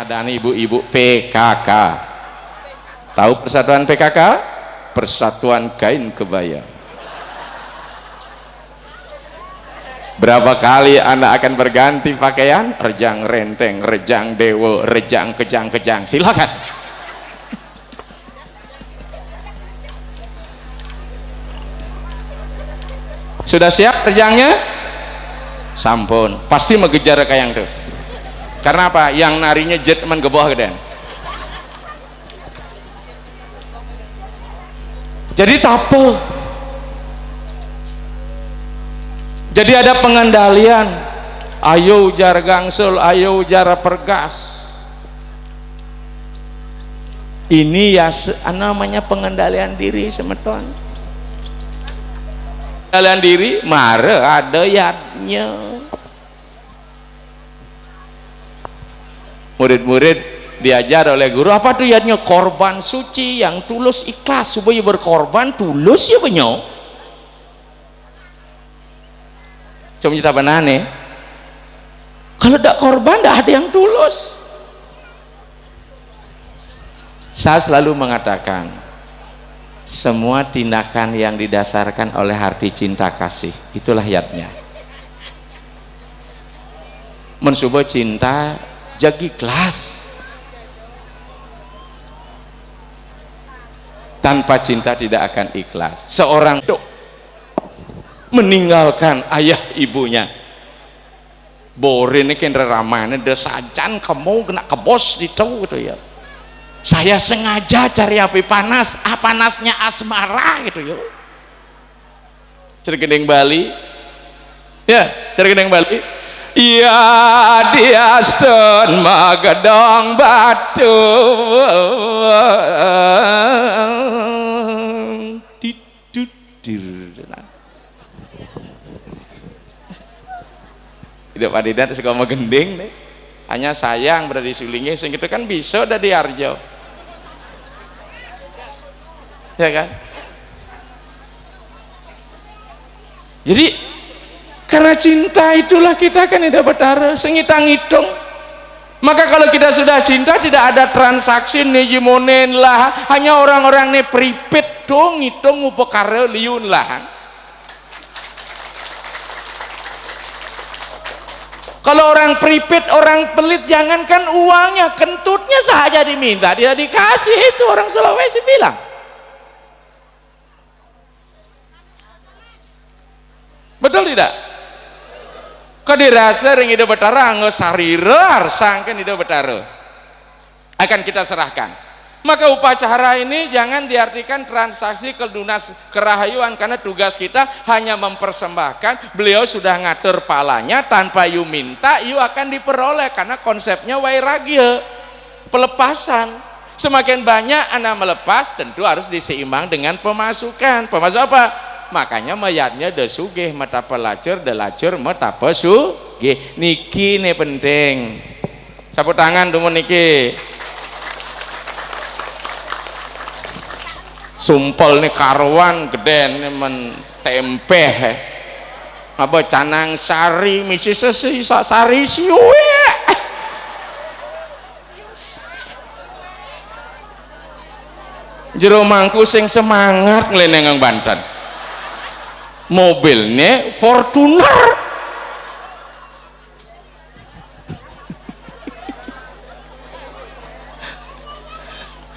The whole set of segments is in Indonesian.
keadaan ibu-ibu PKK. Tahu persatuan PKK? Persatuan Kain Kebaya. Berapa kali Anda akan berganti pakaian? Rejang renteng, rejang dewa, rejang kejang-kejang. Silakan. Sudah siap rejangnya? Sampun. Pasti mengejar kayak yang tuh. Karena apa? Yang narinya jet teman ke bawah geden. Jadi tape. Jadi ada pengendalian. Ayo ujar gangsul, ayo ujar pergas. Ini ya namanya pengendalian diri semeton. Pengendalian diri, mare ada yadnya. Murid-murid diajar oleh guru, apa tuh yadnya? Korban suci yang tulus ikhlas, supaya berkorban tulus ya benyo. Cuma kita benane, kalau tidak korban tidak ada yang tulus. Saya selalu mengatakan, semua tindakan yang didasarkan oleh arti cinta kasih, itulah yadnya. Mencoba cinta jagi kelas. Tanpa cinta tidak akan ikhlas. Seorang meninggalkan ayah ibunya, borin ini kena ramane desajan kamu kena kebos di tahu gitu ya. Saya sengaja cari api panas, panasnya asmara gitu ya. Cergendeng Bali, ya cergendeng Bali. Ya diasten magedong batu hidup adidat suka mau gending nih, hanya sayang berada di sulingnya, sing itu kan bisa udah di Arjo, ya kan? Jadi karena cinta itulah kita kan tidak betara sengitang-hitung. Maka kalau kita sudah cinta tidak ada transaksi nejimonen lah, hanya orang-orang nih pripet dong ngitung upekare liun lah. Kalau orang pripet, orang pelit, jangankan uangnya, kentutnya saja diminta, tidak dikasih. Itu orang Sulawesi bilang. Betul tidak? Kau dirasa yang hidup betara nggak sarira arsangkan hidup betara akan kita serahkan. Maka upacara ini jangan diartikan transaksi kelunas kerahayuan, karena tugas kita hanya mempersembahkan. Beliau sudah ngatur palanya, tanpa you minta you akan diperoleh, karena konsepnya wairagya, pelepasan. Semakin banyak Anda melepas, tentu harus diseimbang dengan pemasukan. Pemasuk apa? Makanya mayatnya de sugih mata pelacur, de lacur mata pesugih. Niki nih penting. Tepuk tangan dulu niki. Sumpel nih karuan geden nih men tempe. Apa canang sari misi sesi sari siwe. Jero mangku sing semangat nglenengang Banten. Mobilnya Fortuner.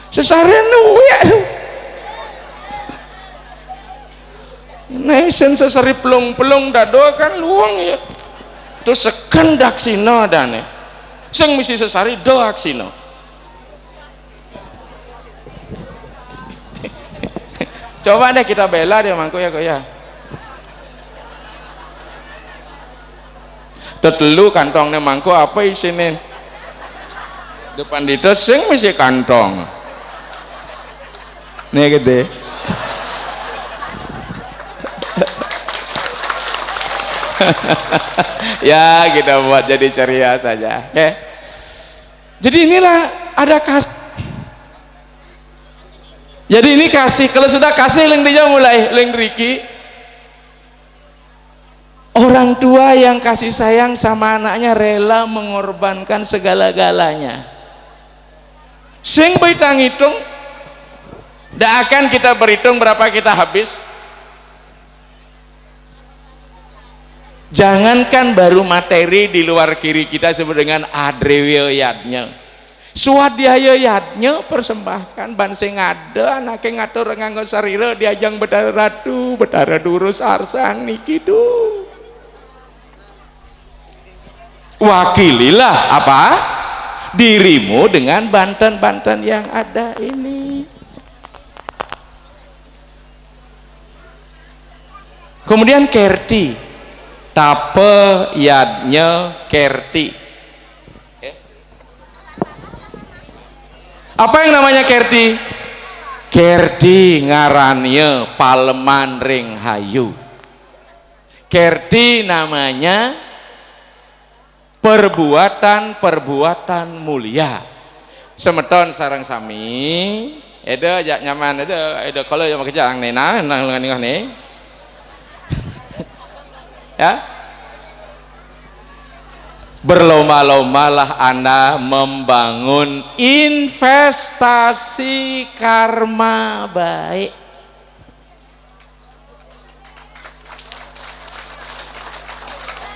Sesarian nuya. Nesen sesari pelung-pelung dado kan luang ya. Terus sekendak sino dane. Sing misi sesari doak sino. Coba deh kita bela dia mangku ya kok ya. Tetelu kantongnya mangku apa isinya? Depan itu sing misi kantong. Nih gede. Ya kita buat jadi ceria saja. Jadi inilah ada kasih. Jadi ini kasih. Kalau sudah kasih leng dia mulai leng Riki. Orang tua yang kasih sayang sama anaknya rela mengorbankan segala-galanya. sing kita ngitung tidak akan kita berhitung berapa kita habis. Jangankan baru materi di luar kiri kita sebut dengan adrewiyatnya, swadhyayatnya persembahkan ban sing ada anake ngatur nganggo sarira diajang betara durus arsang niki tuh. Wakililah apa? Dirimu dengan banten-banten yang ada ini. Kemudian kerti, tape yadnya kerti. Apa yang namanya kerti? Kerti ngarannya paleman ring hayu. Kerti namanya perbuatan mulia. Semeton sarang sami eda jak nyaman eda kalau yang kerja ang nena nang nih ya, berlomba-lombalah Anda membangun investasi karma baik.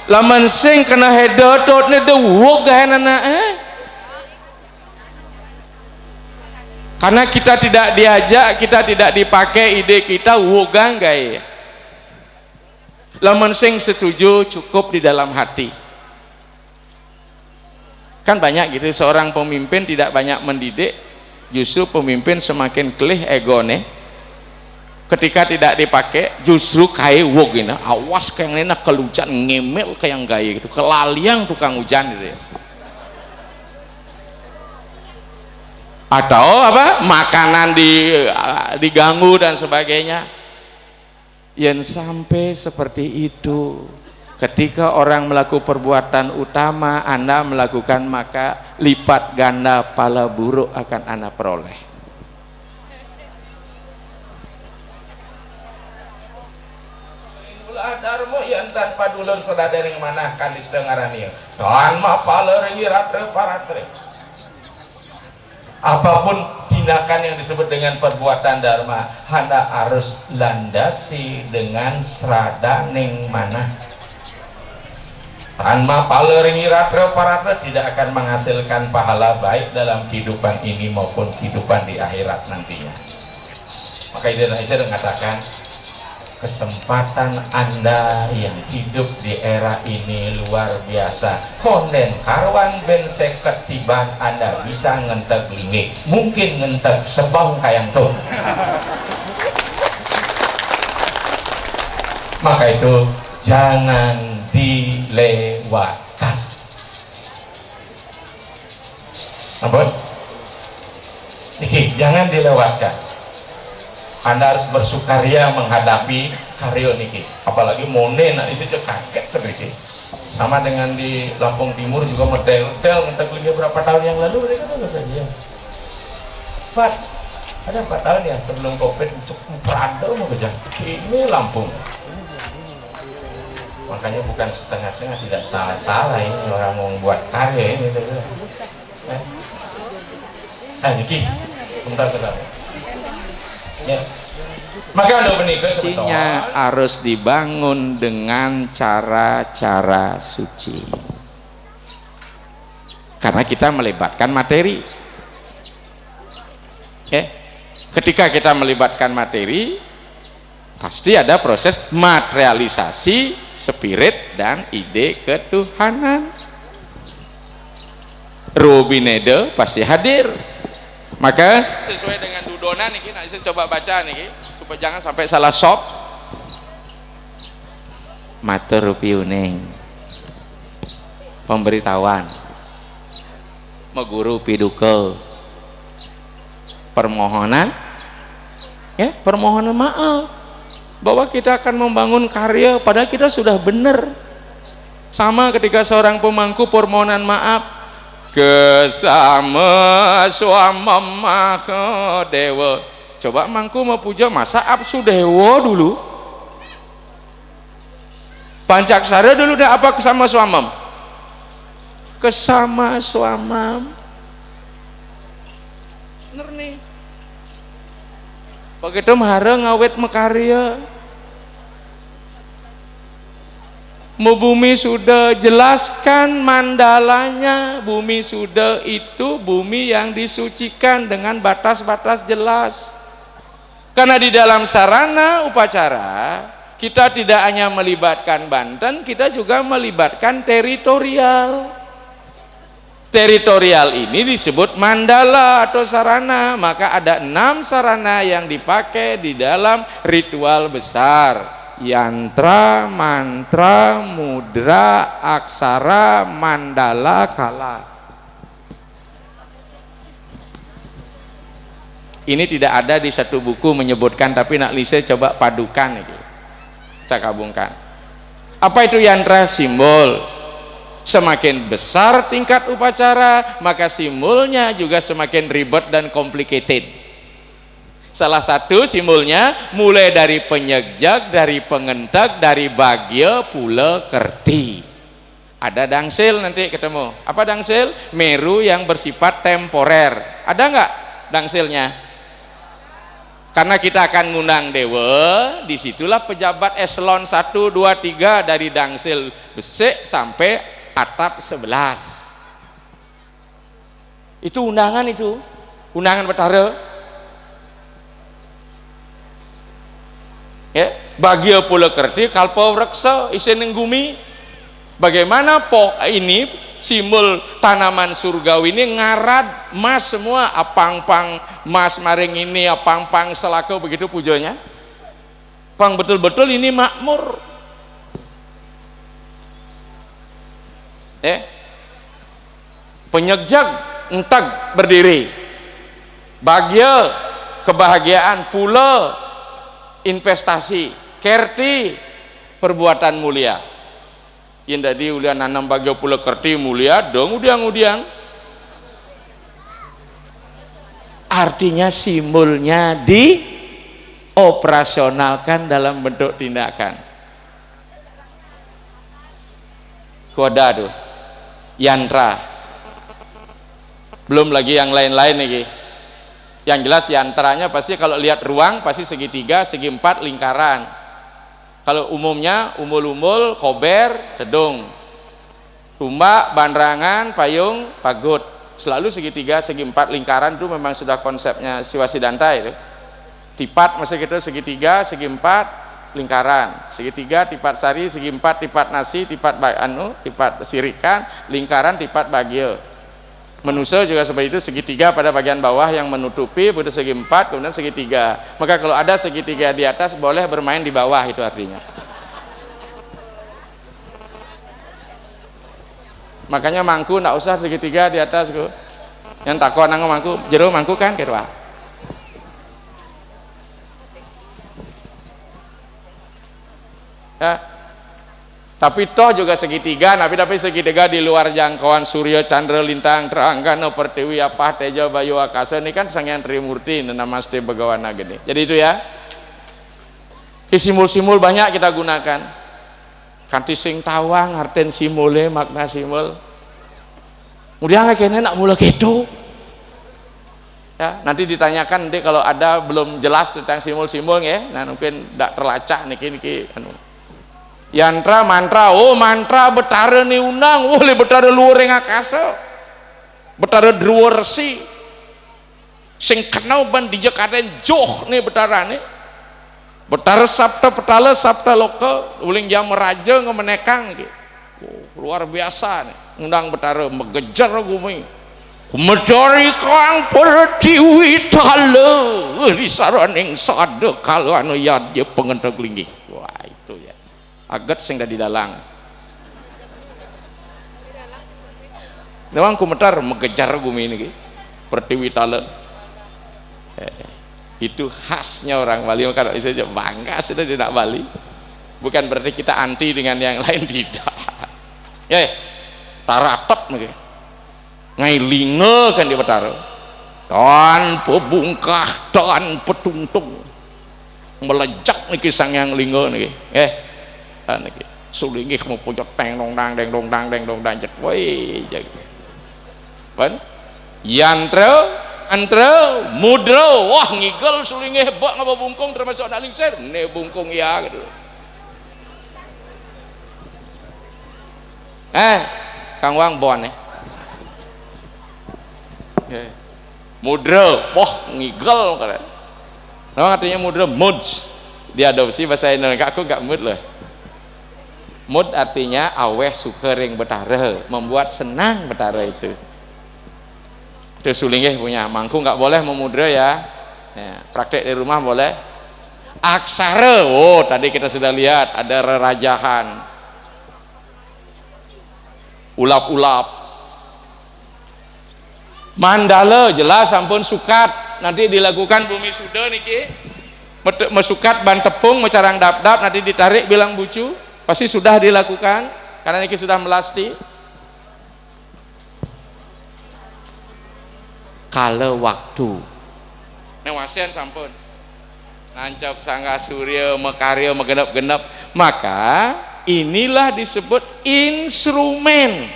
Laman sing kena hedot ne dewok gahenana karena kita tidak diajak, kita tidak dipakai ide kita wogang gaya. Laman sing setuju cukup di dalam hati. Kan banyak gitu, seorang pemimpin tidak banyak mendidik, justru pemimpin semakin kelih egone. Ketika tidak dipakai justru kayak wog gitu. Awas kayak nena kelucan ngemel kayak gaya gitu, kelaliang tukang hujan gitu ya. Atau apa makanan diganggu dan sebagainya. Yang sampai seperti itu, ketika orang melakukan perbuatan utama Anda melakukan, maka lipat ganda pala buruk akan Anda peroleh. Darmo yang tanpa dulur sedadering mana kan disengarani dan mapala rengirat reparatre. Apapun tindakan yang disebut dengan perbuatan dharma, Anda harus landasi dengan serada ning mana. Tanpa paleringirat reparate tidak akan menghasilkan pahala baik dalam kehidupan ini maupun kehidupan di akhirat nantinya. Maka Indonesia mengatakan kesempatan Anda yang hidup di era ini luar biasa. Konden karwan ben seket tiban Anda bisa ngentek lingi, mungkin ngentek sebang kayang tuh. Maka itu jangan dilewatkan. Ampun, jangan dilewatkan. Anda harus bersukaria menghadapi karyo niki, apalagi monen nanti saya kaget niki. Sama dengan di Lampung Timur juga model ngentek lagi berapa tahun yang lalu mereka tuh saja. Ada 4 tahun ya sebelum Covid cukup perado mau kerja ini Lampung. Makanya bukan setengah-setengah, tidak salah-salah ini orang mau buat karya ini. Niki, sebentar saudara. Ya. Maka mestinya harus dibangun dengan cara-cara suci. Karena kita melibatkan materi. Ketika kita melibatkan materi, pasti ada proses materialisasi spirit dan ide ketuhanan. Rubinede pasti hadir. Maka sesuai dengan dudonan nih, nanti saya coba baca nih supaya jangan sampai salah sop. Matur piuning pemberitahuan meguru piduke permohonan permohonan maaf bahwa kita akan membangun karya padahal kita sudah benar. Sama ketika seorang pemangku permohonan maaf kesama swama dewa. Coba mangku mau puja masa absu dewa dulu, pancaksara dulu dah apa kesama swamam? Kesama swamam. bener nih begitu mahara ngawet mekarya mau bumi sudah jelaskan mandalanya. Bumi sudah itu bumi yang disucikan dengan batas-batas jelas, karena di dalam sarana upacara kita tidak hanya melibatkan Banten, kita juga melibatkan teritorial. Teritorial ini disebut mandala atau sarana. Maka ada 6 sarana yang dipakai di dalam ritual besar: yantra, mantra, mudra, aksara, mandala, kala. Ini tidak ada di satu buku menyebutkan, tapi nak lise coba padukan ini. Kita gabungkan. Apa itu yantra? Simbol. Semakin besar tingkat upacara, maka simbolnya juga semakin ribet dan complicated. Salah satu simbolnya mulai dari penyegjak, dari pengentek, dari bagya, pula, kerti. Ada dangsil nanti ketemu. Apa dangsil? Meru yang bersifat temporer. Ada nggak dangsilnya? Karena kita akan ngundang dewa, disitulah pejabat eselon 1, 2, 3 dari dangsil besek sampai atap 11. Itu undangan, itu undangan Betara. Ya, bagya pula kerti kalpa reksa isen nenggumi. Bagaimana ini simbol tanaman surgawi ini ngarad mas semua, apang-pang mas maring ini, apang-pang selaka, begitu pujanya. Pang betul-betul ini makmur. Penyegjak entag berdiri, bagya kebahagiaan, pula investasi, kerti perbuatan mulia. Yang tadi ulian nanam bagya pula kerti mulia dong udiang-udiang. Artinya simbolnya dioperasionalkan dalam bentuk tindakan. Koda tuh, yantra, belum lagi yang lain-lain nih. Yang jelas yantranya pasti kalau lihat ruang pasti segitiga, segi 4, lingkaran. Kalau umumnya umul-umul, kober, tedung, tumbak, banderangan, payung, pagut, selalu segitiga, segi 4, lingkaran. Itu memang sudah konsepnya Siwasidanta itu. Tipat masih gitu, segitiga, segi 4, lingkaran, segitiga, tipat sari, segi 4, tipat nasi, tipat tipat sirikan, lingkaran, tipat bagya. Manusia juga seperti itu, segitiga pada bagian bawah yang menutupi, begitu segi 4, kemudian segitiga. Maka kalau ada segitiga di atas boleh bermain di bawah, itu artinya. Makanya mangku nggak usah segitiga di atas, yang takut nang mangku, jero mangku kan kedua. Ya. Tapi toh juga segitiga, tapi segitiga di luar jangkauan surya, chandra, lintang, teranggana, pertiwi, apa, teja, bayu, akasa. Ini kan Sanghyang Trimurti, namaste bagawana gini. Jadi itu ya. Simbol-simbol banyak kita gunakan. Kanti sing tawang, arten simbolnya, makna simbol. Kemudian kayaknya nak mula gitu. Ya, nanti ditanyakan nanti kalau ada belum jelas tentang simbol-simbol ya. Nah mungkin tidak terlacak niki yantra, mantra. Oh mantra Betara nih undang, oleh Betara luar yang akasa, Betara druwa resi sing kenal ban dijakaten joh nih Betara nih, Betara sabta petala sabta loka uling jam meraja ngemenekang gitu. Luar biasa nih undang Betara mengejar gumi medari kang pertiwi tala di saraning sada kalau anu yad dia pengentek linggih. Wah itu ya agat sing di dalang. Memang kumetar mengejar gumi ini pertiwi tala. Itu khasnya orang Bali. Maka saya bangga sudah tidak Bali. Bukan berarti kita anti dengan yang lain, tidak. Ya, taratep nih. Ngai linga kan di Betara. Dan pebungkah dan petungtung melejak nih kisang yang linga nih. Niki sulingih mau pojok teng dong dang deng dong dang deng dong dang cek woi jadi kan yantra antara mudra wah ngigel sulinge hebak ngapa bungkung termasuk anak lingsir ne bungkung ya gitu. Kang Wang bon mudra wah ngigel kan nama artinya mudra muds diadopsi bahasa Indonesia aku gak mood loh. Mood artinya aweh suka ring betara membuat senang betara itu sulinge punya mangku nggak boleh memudra ya, praktek di rumah boleh. Aksara tadi kita sudah lihat ada rerajahan ulap-ulap. Mandala jelas ampun sukat nanti dilakukan bumi suda niki mesukat ban tepung mecarang dap-dap nanti ditarik bilang bucu pasti sudah dilakukan karena niki sudah melasti. Kalau waktu newasen sampun ngancap sangga surya mekarya megenap-genap maka inilah disebut instrumen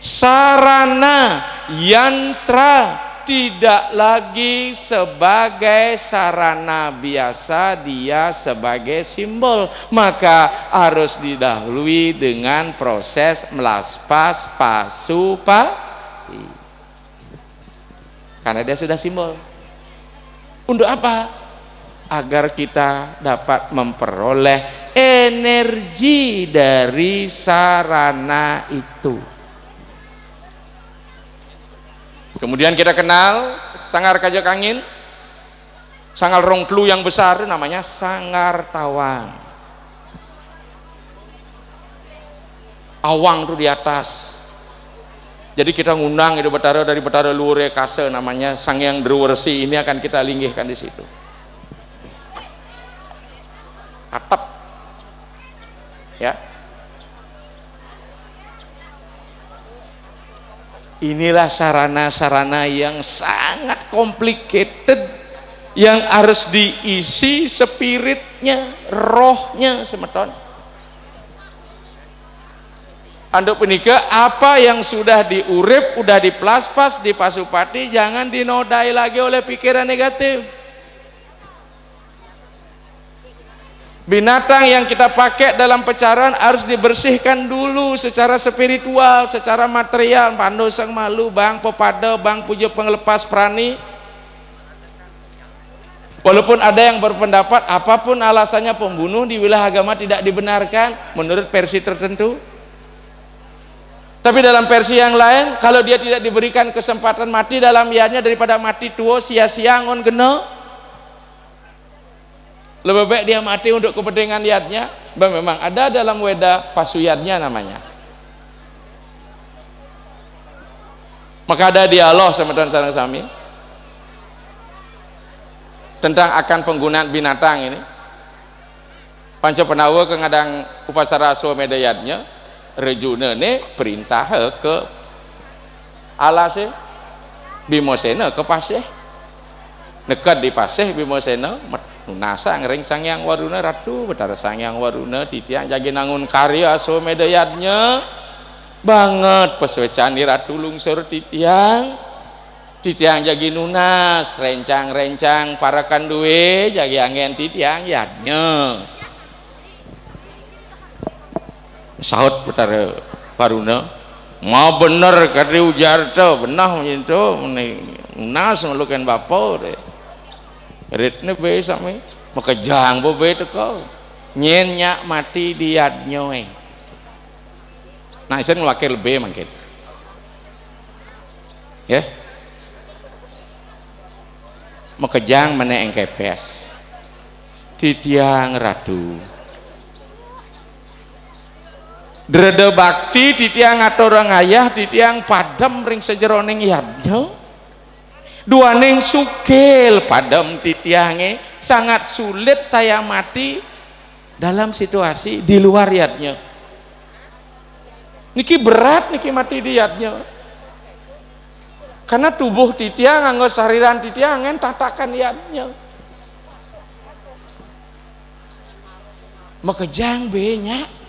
sarana yantra tidak lagi sebagai sarana biasa dia sebagai simbol maka harus didahului dengan proses melaspas pasupati karena dia sudah simbol. Untuk apa? Agar kita dapat memperoleh energi dari sarana itu. Kemudian kita kenal sangar kajak angin, sangar rongklu yang besar itu namanya sangar tawang. Awang itu di atas. Jadi kita ngundang itu betara dari betara luhur kase namanya Sangyang Derwersi ini akan kita linggihkan di situ. Atap, ya. Inilah sarana-sarana yang sangat complicated yang harus diisi spiritnya, rohnya semeton. Anduk penika apa yang sudah diurip, sudah diplaspas, dipasupati, jangan dinodai lagi oleh pikiran negatif. Binatang yang kita pakai dalam pecaran harus dibersihkan dulu secara spiritual, secara material. Pandu sang malu, bang pepada, bang puja penglepas prani. Walaupun ada yang berpendapat apapun alasannya pembunuh di wilayah agama tidak dibenarkan menurut versi tertentu. Tapi dalam versi yang lain, kalau dia tidak diberikan kesempatan mati dalam yadnya daripada mati tua sia-sia ngon geno, lebih baik dia mati untuk kepentingan yadnya. Memang ada dalam Weda pasuyadnya namanya. Maka ada dialog sama Tuan Sarang Sami tentang akan penggunaan binatang ini. Panca penawa kengadang upasara Aswameda yadnya. Rejuna ne perintah ke alase Bimosena ke paseh dekat di paseh Bimosena nasa ngering Sangyang Waruna ratu betara Sangyang Waruna titiang jagi nangun karya Aswameda yadnya banget peswecani ratu lungsur titiang jagi nunas rencang-rencang para kanduwe jagi angin titiang yadnya sahut betara Waruna mau bener kari ujar tu benah itu nas melukan bapa deh ritne be sami makejang bo be tu kau nyenyak mati diad nyoy nah isen wakil be mangkit ya makejang mana engkepes titiang ratu Drede bakti titiang ngatur ngayah titiang padam ring sejeroning yadnya dua neng sukil padam titiange sangat sulit saya mati dalam situasi di luar yadnya niki berat niki mati di yadnya karena tubuh titiang anggo sariran titiangen tatakan yadnya makejang banyak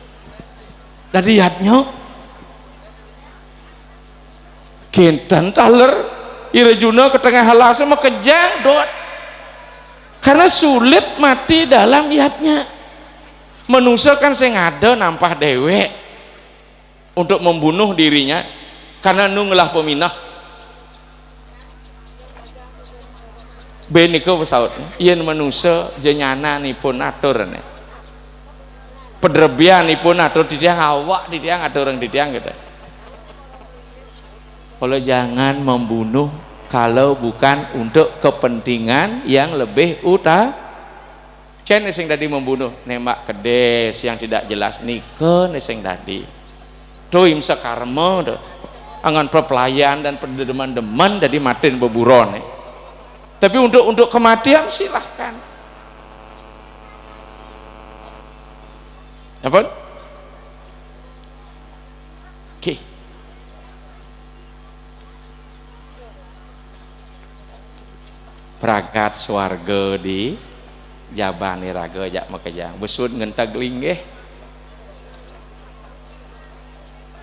dari yadnya kinten taler Irjuna ke tengah halas sama kejang dot, karena sulit mati dalam iatnya. Manusia kan sing ada nampah dewe untuk membunuh dirinya karena nunglah peminah. Beniko pesaut yen manusia jenyana nipun atur nih pedrebian nipun atur di tiang awak di tiang ada orang di tiang gitu. Kalau jangan membunuh kalau bukan untuk kepentingan yang lebih utama. Cen sing tadi membunuh nembak kedes yang tidak jelas nike sing tadi tuh imsa karma tuh angan pelayan dan pendeman-deman jadi matin beburon nih. Tapi untuk kematian silahkan. Apa? Oke. Pragat swarga di jabani raga jak makejang besut ngentag linggih.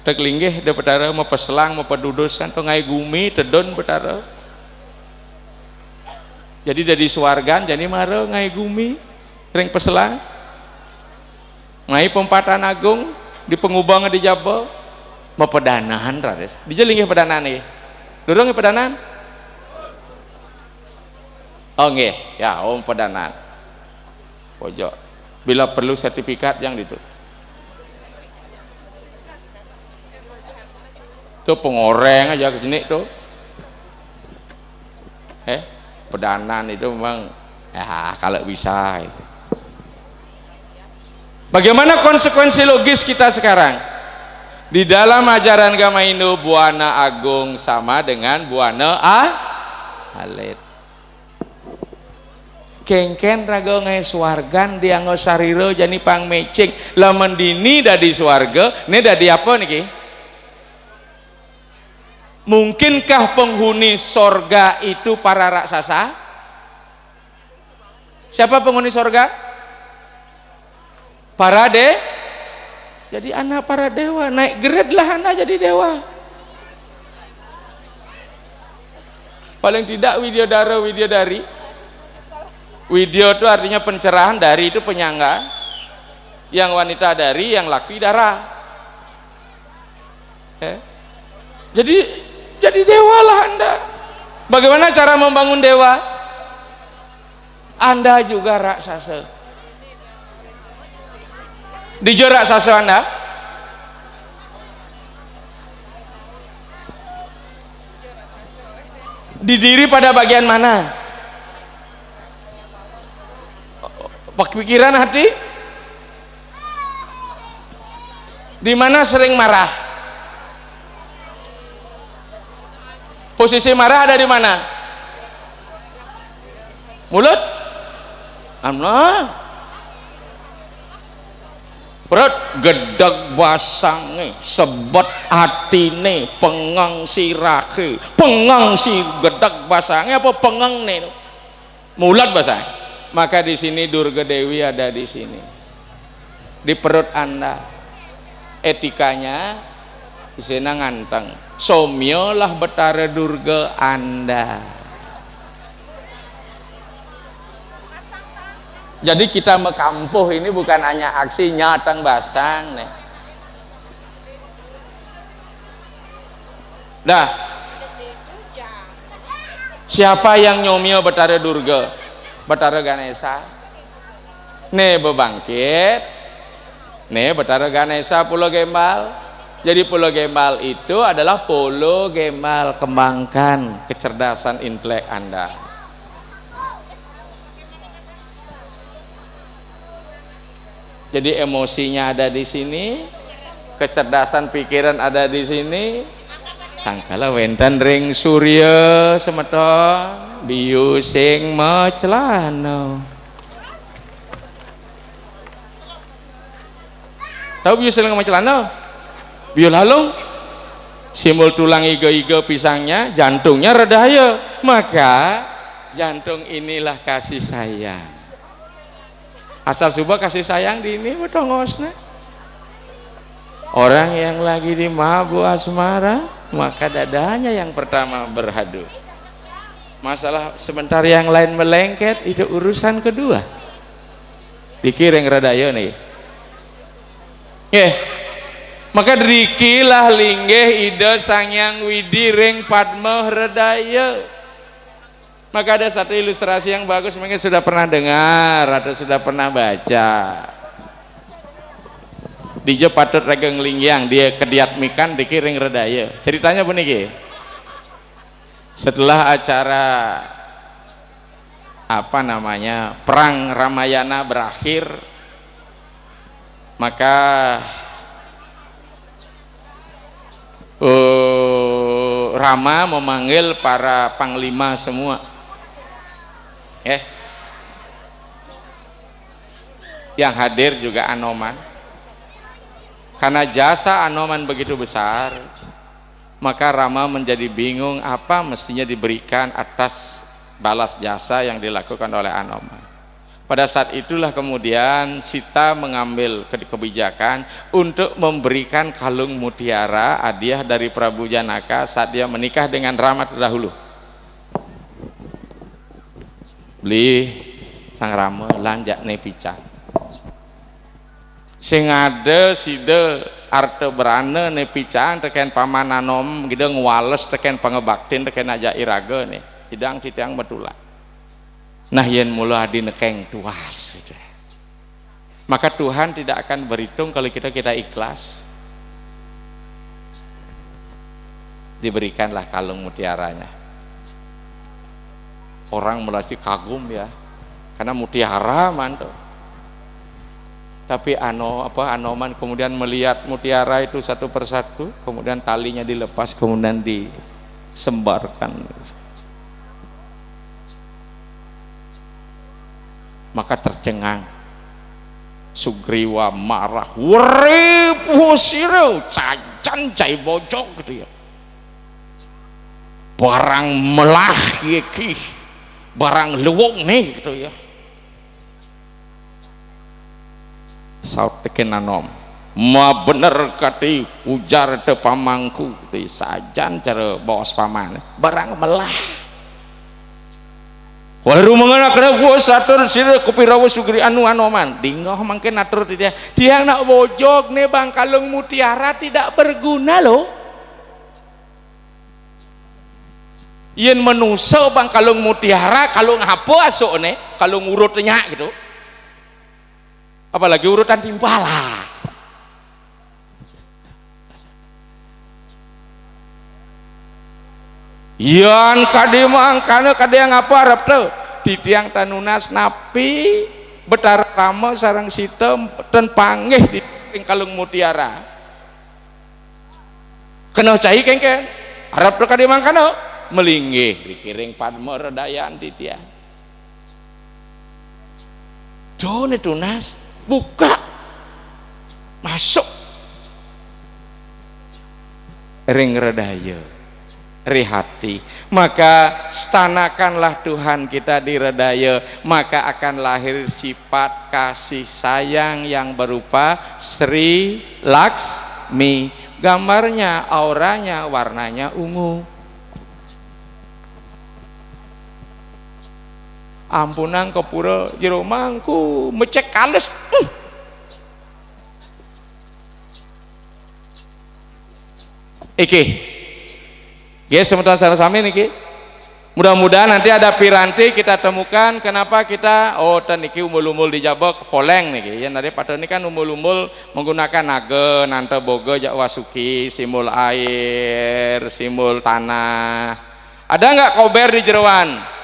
Teg linggih da betara mau peselang mau pedudusan to ngai gumi tedon betara. Jadi dari swargan jadi mare ngai gumi ring peselang ngai pempatan agung di pengubang di jaba mau pedanahan rades dijelinggih pedanaan nih dorong pedanaan oh nggih ya om pedanaan pojok bila perlu sertifikat yang itu tuh pengoreng aja ke sini tuh pedanan itu memang ya kalau bisa. Bagaimana konsekuensi logis kita sekarang di dalam ajaran agama Hindu? Buana agung sama dengan buana alit. Kengken raga ngai swargan dianggo sariro jani pang mecing lamun dini dadi swarga ne dadi apa niki? Mungkinkah penghuni sorga itu para raksasa? Siapa penghuni sorga? Para jadi anak para dewa, naik grade lah anda jadi dewa. Paling tidak widyodara widyodari. Widyo itu artinya pencerahan, dari itu penyangga. Yang wanita dari, yang laki dara. Jadi dewa lah anda. Bagaimana cara membangun dewa? Anda juga raksasa. Dijo raksasa anda? Didiri pada bagian mana? Pikiran hati? Di mana sering marah? Posisi marah ada di mana? Mulut? Allah. Perut gedeg basange, sebet atine, pengang sirake, pengang si gedeg basange apa pengang nih? Mulut basang. Maka di sini Durga Dewi ada di sini. Di perut Anda. Etikanya di sini nganteng. Somyolah betara Durga Anda. Jadi kita mekampuh ini bukan hanya aksi nyatang basang nih. Dah. Siapa yang nyomyo betara Durga? Betara Ganesha. Nih bebangkit. Nih betara Ganesha Pulau Gembal. Jadi Pulau Gembal itu adalah Pulau Gembal, kembangkan kecerdasan intelek Anda. Jadi emosinya ada di sini, kecerdasan pikiran ada di sini. Sangkala wenten ring surya semeton biu sing macelana. Tahu biu sing macelana? Biu lalung simbol tulang iga-iga pisangnya, jantungnya redaya. Maka jantung inilah kasih sayang. Asal subuh kasih sayang di ini betongosna. Orang yang lagi di mabuk asmara, maka dadanya yang pertama berhadu. Masalah sebentar yang lain melengket itu urusan kedua. Dikiring radaya nih. Maka dikilah linggih ide sangyang widi ring padma redaya. Maka ada satu ilustrasi yang bagus, mungkin sudah pernah dengar atau sudah pernah baca. Di patut regeng lingyang dia kediatmikan dikiring redaya. Ceritanya puniki. Setelah acara perang Ramayana berakhir, maka Rama memanggil para panglima semua, yang hadir juga Anoman. Karena jasa Anoman begitu besar, maka Rama menjadi bingung apa mestinya diberikan atas balas jasa yang dilakukan oleh Anoman. Pada saat itulah kemudian Sita mengambil kebijakan untuk memberikan kalung mutiara hadiah dari Prabu Janaka saat dia menikah dengan Rama terdahulu. Beli sang Rama lanjak nepica sing ada sida arte berana nepicang teken pamananom gitu ngwales teken pangebaktin teken aja iraga nih hidang titiang betula nah yen mula adi nekeng tuas gitu. Maka Tuhan tidak akan berhitung kalau kita ikhlas. Diberikanlah kalung mutiaranya. Orang mulai kagum ya karena mutiara mantap. Tapi Anoman kemudian melihat mutiara itu satu persatu, kemudian talinya dilepas, kemudian disembarkan. Maka tercengang. Sugriwa marah, "Weripu sira, cacan cai bojok," gitu ya. Barang melah iki, barang lewong nih gitu ya. Saut teken Anom, "Ma bener kati ujar te pamangku ti sajan cara bos paman barang melah." Walau mangana kana gua satur sira kupirawa Sugri Anoman dinggoh mangke natur dia nak bojog nih bang kalung mutiara tidak berguna loh. Yen manusia bang kalung mutiara kalung apa asuk nih kalung urutnya gitu. Apalagi urutan timpala. Yan kade mangkana kade yang apa arep teu di tiang tanunas napi Betara Rama sareng Sita ten panggih di kalung mutiara. Kena cai kengken arep teu kade mangkana melinggih dikiring padma redayaan di tiang. Jone tunas buka masuk ring redaya rihati, maka stanakanlah Tuhan kita di redaya, maka akan lahir sifat kasih sayang yang berupa Sri Laksmi. Gambarnya, auranya, warnanya ungu. Ampunan kepura jero mangku mecek kales. Iki ya sementara sama-sama niki mudah-mudahan nanti ada piranti kita temukan kenapa kita niki umul-umul dijabok poleng niki ya nanti pada ini kan umul-umul menggunakan naga nante boga wasuki simul air simul tanah. Ada nggak kober di jeroan?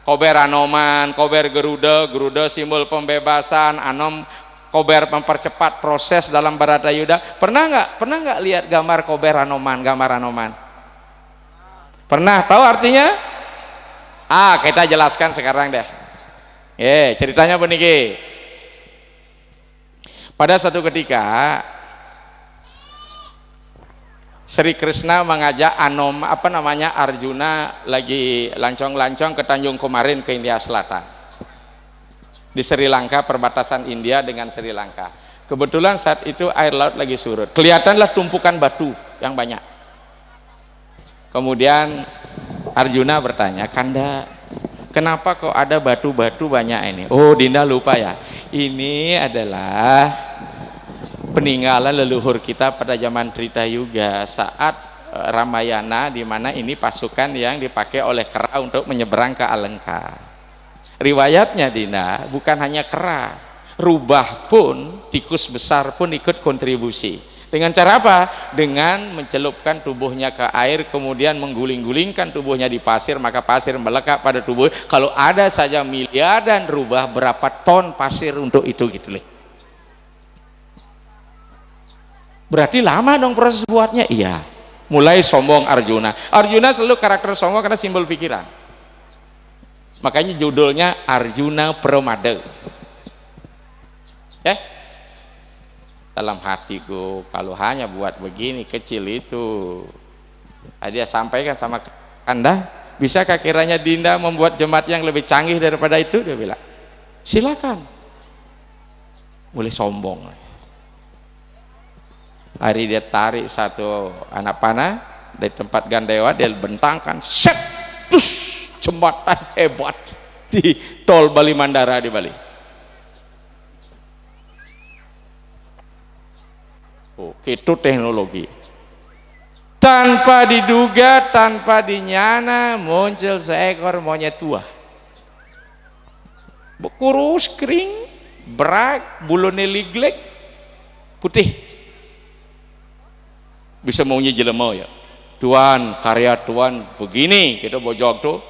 Kober Anoman, kober Geruda simbol pembebasan, Anom kober mempercepat proses dalam Baratayuda. Pernah nggak lihat gambar kober Anoman, gambar Anoman? Pernah tahu artinya? Kita jelaskan sekarang deh. Ceritanya begini. Pada satu ketika Sri Krishna mengajak Arjuna lagi lancong-lancong ke Tanjung Kumarin ke India Selatan di Sri Lanka, perbatasan India dengan Sri Lanka. Kebetulan saat itu air laut lagi surut, kelihatanlah tumpukan batu yang banyak. Kemudian Arjuna bertanya, Kanda, kenapa kok ada batu-batu banyak ini? Oh, Dinda lupa ya, ini adalah peninggalan leluhur kita pada zaman Trita Yuga saat Ramayana, di mana ini pasukan yang dipakai oleh kera untuk menyeberang ke Alengka. Riwayatnya Dinda, bukan hanya kera, rubah pun, tikus besar pun ikut kontribusi. Dengan cara apa? Dengan mencelupkan tubuhnya ke air, kemudian mengguling-gulingkan tubuhnya di pasir, maka pasir melekat pada tubuh. Kalau ada saja miliaran rubah, berapa ton pasir untuk itu gitu loh. Berarti lama dong proses buatnya? Iya. Mulai sombong Arjuna. Arjuna selalu karakter sombong karena simbol pikiran. Makanya judulnya Arjuna Pramada. Dalam hatiku kalau hanya buat begini kecil itu. Dia sampaikan sama Anda, bisakah kiranya Dinda membuat jemaat yang lebih canggih daripada itu? Dia bilang, silakan. Mulai sombong. Hari dia tarik satu anak panah dari tempat Gandewa, dia bentangkan, set, terus jembatan hebat di tol Bali Mandara di Bali. Oh, itu teknologi. Tanpa diduga, tanpa dinyana, muncul seekor monyet tua. Kurus, kering, berak, bulunya liglek, putih. Bisa maunya jelema ya. Tuan, karya Tuan begini, kita bojok tuh.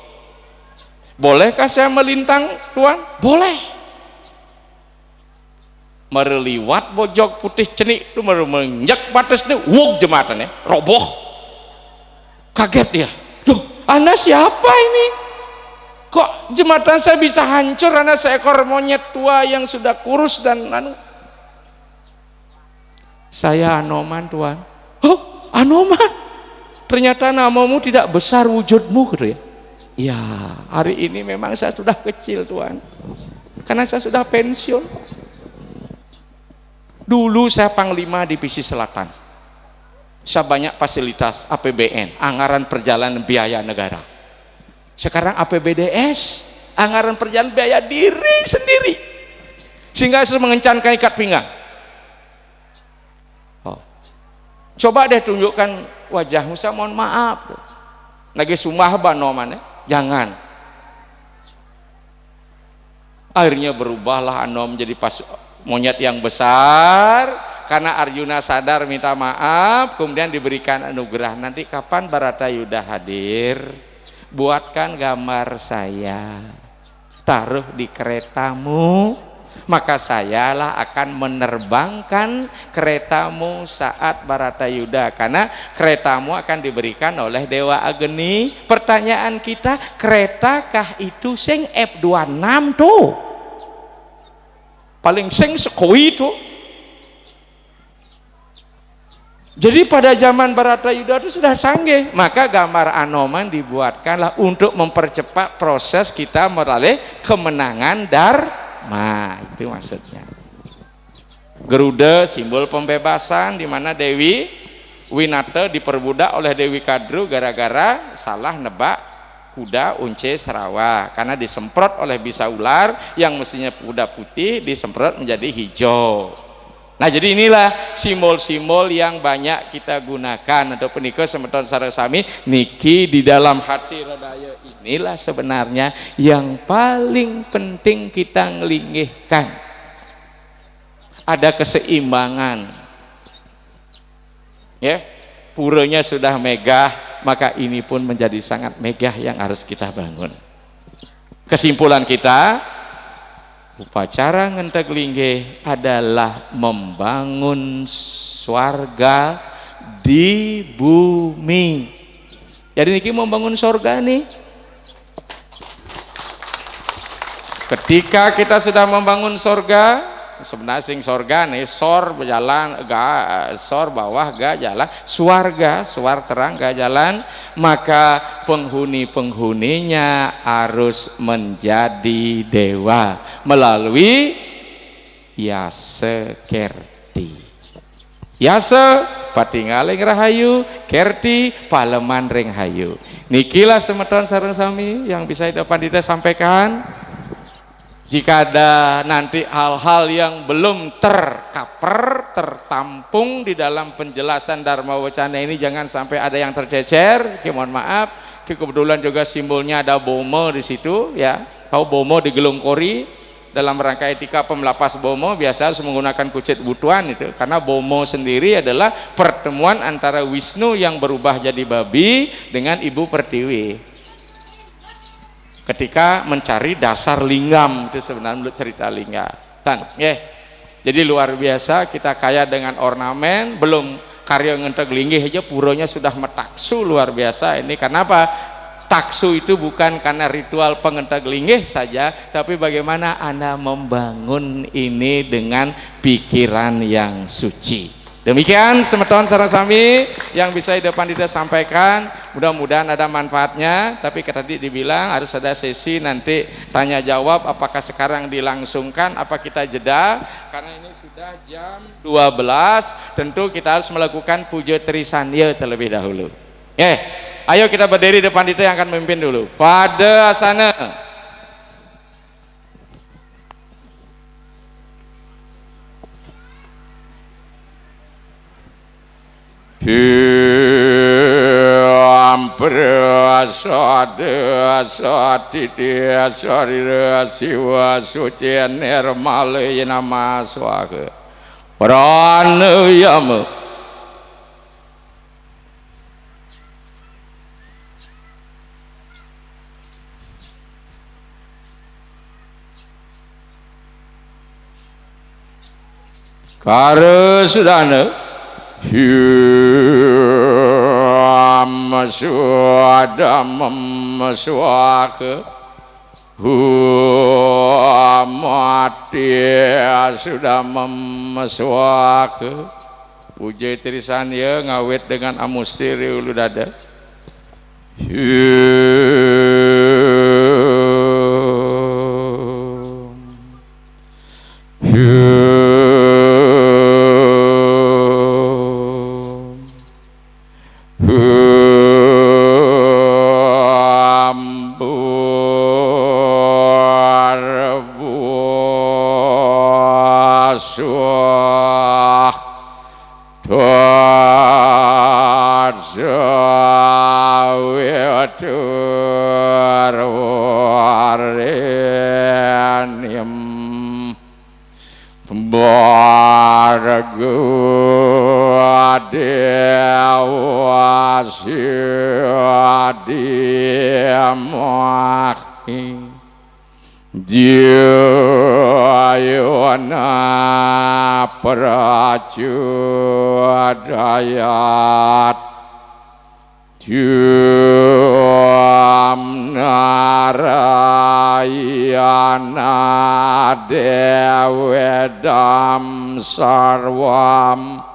Bolehkah saya melintang, Tuan? Boleh. Mereliwat bojok putih cenik itu menginjak batasnya, wuk jematannya roboh. Kaget dia, loh, Anda siapa ini? Kok jembatan saya bisa hancur? Anda seekor monyet tua yang sudah kurus dan Saya Anoman, Tuan. Oh, Anoman, ternyata namamu tidak besar wujudmu gitu ya. Ya, hari ini memang saya sudah kecil, Tuan, karena saya sudah pensiun. Dulu saya Panglima Divisi Selatan. Saya banyak fasilitas APBN, anggaran perjalanan biaya negara. Sekarang APBDS, anggaran perjalanan biaya diri sendiri. Sehingga saya mengencankan ikat pinggang. Oh. Coba deh tunjukkan wajahmu, saya mohon maaf. Lagi sumah banoman ya? Jangan. Akhirnya berubahlah Ano menjadi monyet yang besar karena Arjuna sadar minta maaf, kemudian diberikan anugerah. Nanti kapan Baratayuda hadir, buatkan gambar saya, taruh di keretamu, maka sayalah akan menerbangkan keretamu saat Baratayuda, karena keretamu akan diberikan oleh Dewa Agni. Pertanyaan kita, keretakah itu sing F26 tuh? Paling sing sekoi itu. Jadi pada zaman Baratayuda itu sudah canggih, maka gambar Anoman dibuatkanlah untuk mempercepat proses kita meraih kemenangan Dharma. Itu maksudnya. Garuda simbol pembebasan, di mana Dewi Winata diperbudak oleh Dewi Kadru gara-gara salah nebak kuda unce Serawa, karena disemprot oleh bisa ular yang mestinya kuda putih disemprot menjadi hijau. Nah, jadi inilah simbol-simbol yang banyak kita gunakan untuk penikah semeton sarasami niki di dalam hati rodaya. Inilah sebenarnya yang paling penting kita ngelinggihkan. Ada keseimbangan. Ya, puranya sudah megah, maka ini pun menjadi sangat megah yang harus kita bangun. Kesimpulan kita, upacara ngenteg linggih adalah membangun swarga di bumi. Jadi niki membangun surga nih. Ketika kita sudah membangun surga, sebenarnya sing sorga nih, sor berjalan ga, sor bawah ga jalan, swarga swar terang ga jalan, maka penghuni-penghuninya harus menjadi dewa melalui Yasa Kerti. Yasa patingaling rahayu kerti paleman ring hayu. Nikilah semeton sareng sami yang bisa itu pandita sampaikan. Jika ada nanti hal-hal yang belum tercover, tertampung di dalam penjelasan Dharma Wacana ini, jangan sampai ada yang tercecer. Mohon maaf, kebetulan juga simbolnya ada bomo di situ, ya. Tahu bomo di gelung kori dalam rangka etika pemelapas bomo biasa harus menggunakan kucit butuan itu, karena bomo sendiri adalah pertemuan antara Wisnu yang berubah jadi babi dengan Ibu Pertiwi. Ketika mencari dasar lingam, itu sebenarnya menurut cerita lingga. Jadi luar biasa, kita kaya dengan ornamen, belum karya ngenteg linggih aja puronya sudah metaksu luar biasa. Ini kenapa? Taksu itu bukan karena ritual pengenteg linggih saja, tapi bagaimana Anda membangun ini dengan pikiran yang suci. Demikian semeton sareng sami yang bisa Ida Pandita sampaikan, mudah-mudahan ada manfaatnya. Tapi tadi dibilang harus ada sesi nanti tanya jawab, apakah sekarang dilangsungkan, apa kita jeda, karena ini sudah jam 12, tentu kita harus melakukan puja trisanya terlebih dahulu. Ayo kita berdiri depan Pandita yang akan memimpin dulu. Pada asana. Siwa suci nirmale nama swaga pranayama karasudana Maswadamam swaka mati sudamam swaka. Puja tirisan ya ngawet dengan amustiri ulu dada. Jayana pracudayat Narayana dewedam sarwam